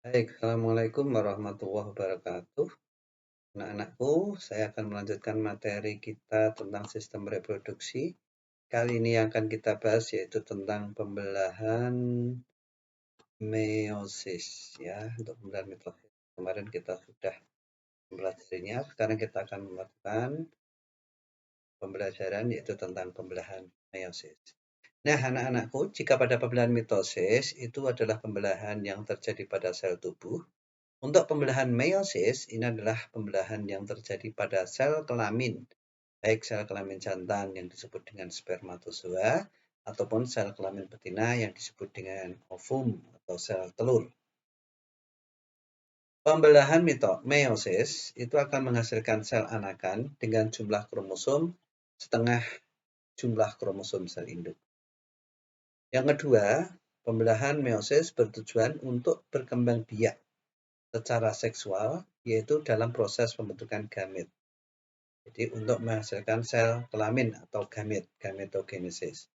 Baik, Assalamualaikum warahmatullahi wabarakatuh. Anak-anakku, saya akan melanjutkan materi kita tentang sistem reproduksi. Kali ini yang akan kita bahas yaitu tentang pembelahan meiosis, ya, untuk pembelahan mitosis. Kemarin kita sudah mempelajarinya, sekarang kita akan melakukan pembelajaran yaitu tentang pembelahan meiosis. Nah, anak-anakku, jika pada pembelahan mitosis itu adalah pembelahan yang terjadi pada sel tubuh. Untuk pembelahan meiosis, ini adalah pembelahan yang terjadi pada sel kelamin, baik sel kelamin jantan yang disebut dengan spermatozoa, ataupun sel kelamin betina yang disebut dengan ovum atau sel telur. Pembelahan meiosis itu akan menghasilkan sel anakan dengan jumlah kromosom setengah jumlah kromosom sel induk. Yang kedua, pembelahan meiosis bertujuan untuk berkembang biak secara seksual, yaitu dalam proses pembentukan gamet. Jadi untuk menghasilkan sel kelamin atau gamet, gametogenesis.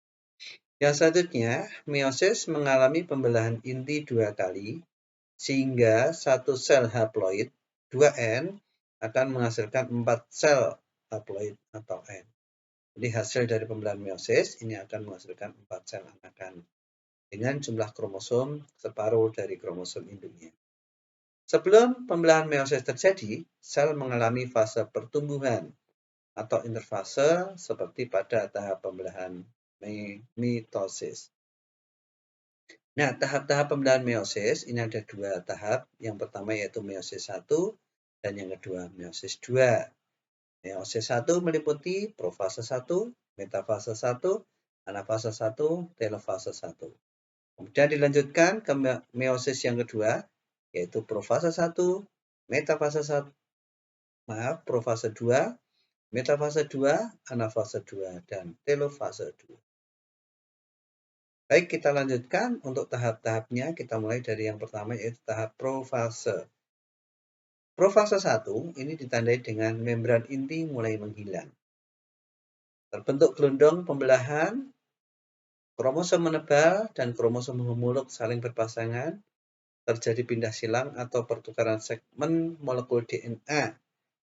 Yang selanjutnya, meiosis mengalami pembelahan inti 2 kali, sehingga satu sel haploid 2N akan menghasilkan 4 sel haploid atau N. Jadi hasil dari pembelahan meiosis ini akan menghasilkan 4 sel anakan dengan jumlah kromosom separuh dari kromosom induknya. Sebelum pembelahan meiosis terjadi, sel mengalami fase pertumbuhan atau interfase seperti pada tahap pembelahan mitosis. Nah, tahap-tahap pembelahan meiosis ini ada 2 tahap. Yang pertama yaitu meiosis 1 dan yang kedua meiosis 2. Meiosis 1 meliputi profase 1, metafase 1, anafase 1, telofase 1. Kemudian dilanjutkan ke meiosis yang kedua yaitu profase 1, metafase 1, profase 2, metafase 2, anafase 2, dan telofase 2. Baik, kita lanjutkan untuk tahap-tahapnya. Kita mulai dari yang pertama yaitu tahap profase. Profase 1 ini ditandai dengan membran inti mulai menghilang. Terbentuk gelondong pembelahan, kromosom menebal dan kromosom homolog saling berpasangan, terjadi pindah silang atau pertukaran segmen molekul DNA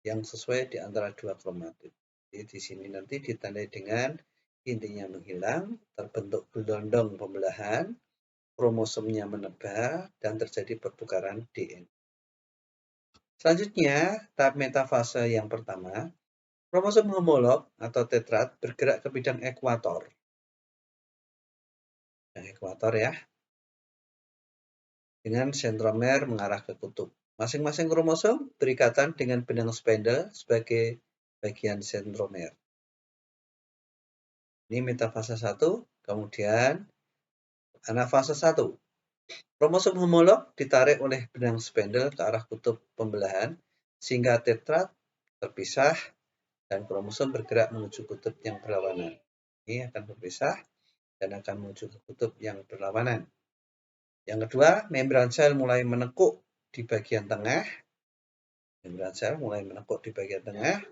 yang sesuai di antara 2 kromatid. Jadi di sini nanti ditandai dengan intinya menghilang, terbentuk gelondong pembelahan, kromosomnya menebal, dan terjadi pertukaran DNA. Selanjutnya, tahap metafase yang pertama, kromosom homolog atau tetrat bergerak ke bidang ekuator. Yang ekuator ya, dengan sentromer mengarah ke kutub. Masing-masing kromosom berikatan dengan benang spindle sebagai bagian sentromer. Ini metafase 1, kemudian anafase 1. Kromosom homolog ditarik oleh benang spindle ke arah kutub pembelahan sehingga tetrat terpisah dan kromosom bergerak menuju kutub yang berlawanan. Ini akan berpisah dan akan menuju ke kutub yang berlawanan. Yang kedua, membran sel mulai menekuk di bagian tengah. Membran sel mulai menekuk di bagian tengah.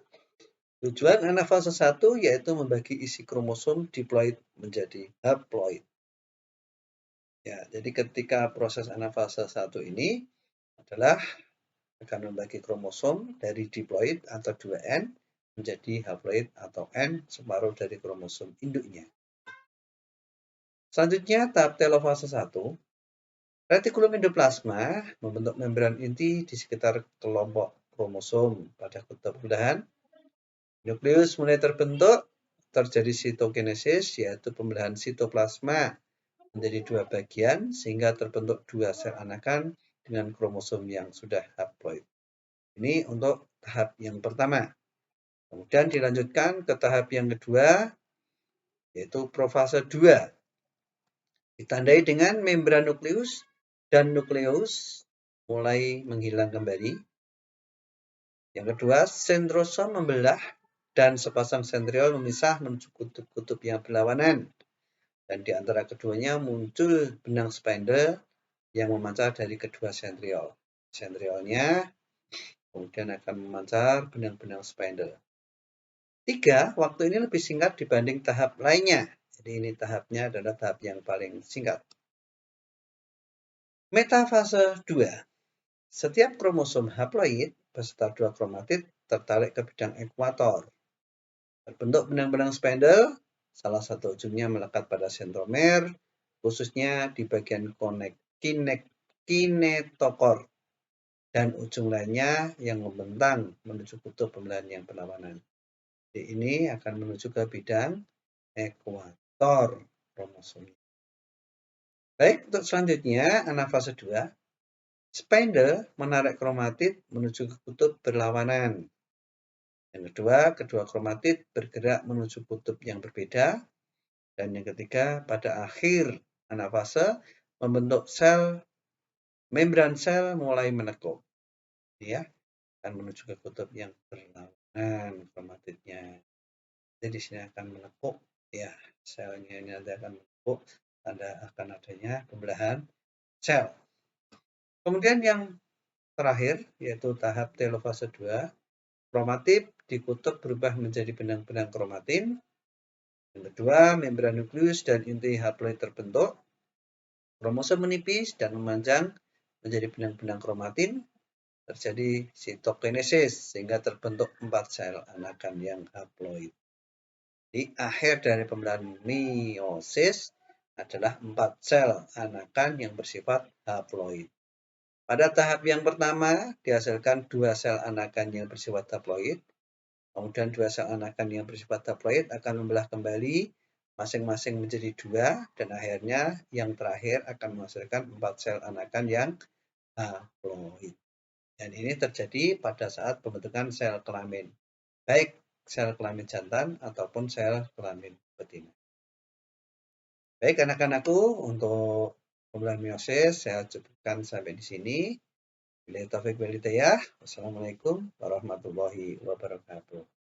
Tujuan anafase 1 yaitu membagi isi kromosom diploid menjadi haploid. Ya, jadi ketika proses anafase 1 ini adalah akan membagi kromosom dari diploid atau 2N menjadi haploid atau N separuh dari kromosom induknya. Selanjutnya tahap telofase 1. Retikulum endoplasma membentuk membran inti di sekitar kelompok kromosom pada kutub pembelahan. Nukleus mulai terbentuk, terjadi sitokinesis yaitu pembelahan sitoplasma menjadi 2 bagian sehingga terbentuk 2 sel anakan dengan kromosom yang sudah haploid. Ini untuk tahap yang pertama. Kemudian dilanjutkan ke tahap yang kedua yaitu profase 2. Ditandai dengan membran nukleus dan nukleus mulai menghilang kembali. Yang kedua, sentrosom membelah dan sepasang sentriol memisah menuju kutub-kutub yang berlawanan. Dan di antara keduanya muncul benang spindle yang memancar dari kedua sentriol. Sentriolnya kemudian akan memancar benang-benang spindle. 3, waktu ini lebih singkat dibanding tahap lainnya. Jadi ini tahapnya adalah tahap yang paling singkat. Metafase 2. Setiap kromosom haploid beserta 2 kromatid tertarik ke bidang ekuator. Terbentuk benang-benang spindle, salah satu ujungnya melekat pada sentromer, khususnya di bagian kinetokor, dan ujung lainnya yang membentang menuju kutub pembelahan yang berlawanan. Jadi ini akan menuju ke bidang ekuator kromosomnya. Baik, untuk selanjutnya anafase 2. Spindle menarik kromatid menuju ke kutub berlawanan. Yang kedua, kedua kromatid bergerak menuju kutub yang berbeda. Dan yang ketiga, pada akhir anafase membentuk membran sel mulai menekuk. Ya, akan menuju ke kutub yang berlawanan kromatidnya. Jadi di sini akan menekuk, ya, selnya ini nanti akan menekuk, tanda akan adanya pembelahan sel. Kemudian yang terakhir, yaitu tahap telofase 2, kromatid di kutub berubah menjadi benang-benang kromatin. Yang kedua, membran nukleus dan inti haploid terbentuk. Kromosom menipis dan memanjang menjadi benang-benang kromatin. Terjadi sitokinesis sehingga terbentuk 4 sel anakan yang haploid. Di akhir dari pembelahan meiosis adalah 4 sel anakan yang bersifat haploid. Pada tahap yang pertama dihasilkan 2 sel anakan yang bersifat haploid. Kemudian 2 sel anakan yang bersifat haploid akan membelah kembali masing-masing menjadi 2 dan akhirnya yang terakhir akan menghasilkan 4 sel anakan yang haploid. Dan ini terjadi pada saat pembentukan sel kelamin, baik sel kelamin jantan ataupun sel kelamin betina. Baik anak-anakku, untuk pembelahan meiosis saya cukupkan sampai di sini. Wassalamualaikum warahmatullahi wabarakatuh.